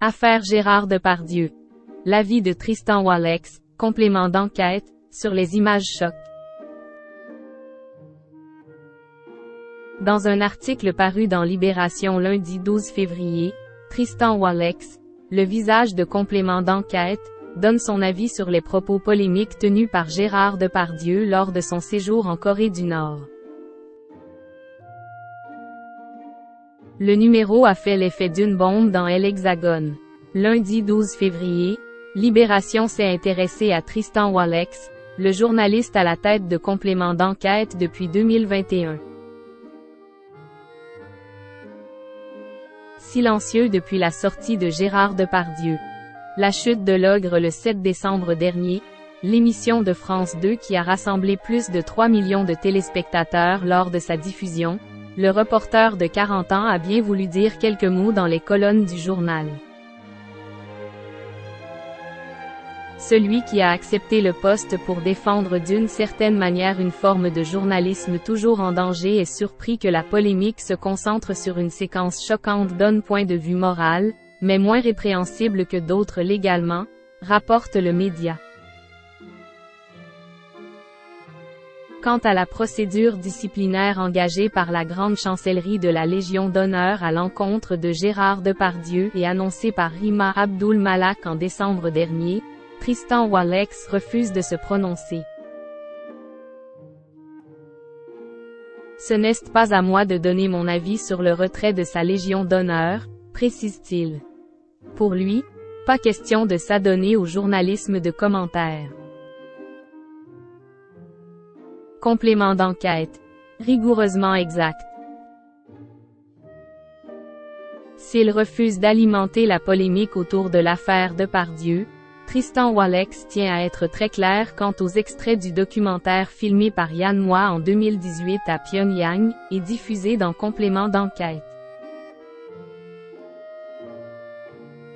Affaire Gérard Depardieu. L'avis de Tristan Wallex, complément d'enquête, sur les images choc. Dans un article paru dans Libération lundi 12 février, Tristan Wallex, le visage de complément d'enquête, donne son avis sur les propos polémiques tenus par Gérard Depardieu lors de son séjour en Corée du Nord. Le numéro a fait l'effet d'une bombe dans l'Hexagone. Lundi 12 février, Libération s'est intéressée à Tristan Wallex, le journaliste à la tête de complément d'enquête depuis 2021. Silencieux depuis la sortie de Gérard Depardieu. La chute de l'ogre le 7 décembre dernier, l'émission de France 2 qui a rassemblé plus de 3 millions de téléspectateurs lors de sa diffusion, le reporter de 40 ans a bien voulu dire quelques mots dans les colonnes du journal. Celui qui a accepté le poste pour défendre d'une certaine manière une forme de journalisme toujours en danger est surpris que la polémique se concentre sur une séquence choquante d'un point de vue moral, mais moins répréhensible que d'autres légalement, rapporte le média. Quant à la procédure disciplinaire engagée par la grande chancellerie de la Légion d'honneur à l'encontre de Gérard Depardieu et annoncée par Rima Abdul Malak en décembre dernier, Tristan Wallex refuse de se prononcer. Ce n'est pas à moi de donner mon avis sur le retrait de sa Légion d'honneur, précise-t-il. Pour lui, pas question de s'adonner au journalisme de commentaires. Complément d'enquête. Rigoureusement exact. S'il refuse d'alimenter la polémique autour de l'affaire Depardieu, Tristan Wallex tient à être très clair quant aux extraits du documentaire filmé par Yann Moix en 2018 à Pyongyang, et diffusé dans Complément d'enquête.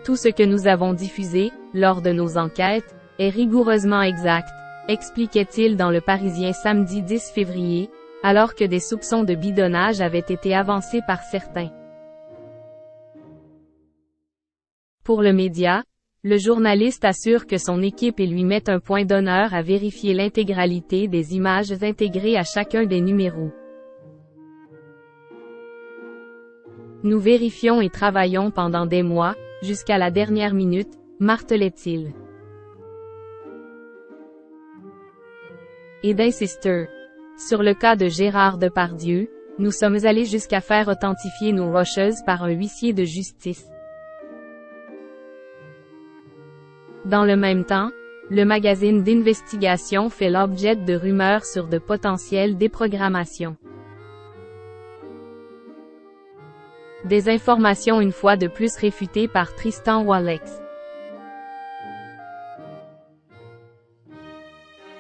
Tout ce que nous avons diffusé, lors de nos enquêtes, est rigoureusement exact, expliquait-il dans Le Parisien samedi 10 février, alors que des soupçons de bidonnage avaient été avancés par certains. Pour le média, le journaliste assure que son équipe et lui met un point d'honneur à vérifier l'intégralité des images intégrées à chacun des numéros. Nous vérifions et travaillons pendant des mois, jusqu'à la dernière minute, martelait-il. Et d'insister. Sur le cas de Gérard Depardieu, nous sommes allés jusqu'à faire authentifier nos rocheuses par un huissier de justice. Dans le même temps, le magazine d'investigation fait l'objet de rumeurs sur de potentielles déprogrammations. Des informations une fois de plus réfutées par Tristan Wallex.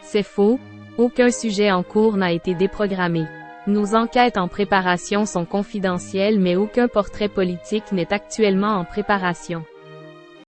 C'est faux, aucun sujet en cours n'a été déprogrammé. Nos enquêtes en préparation sont confidentielles mais aucun portrait politique n'est actuellement en préparation.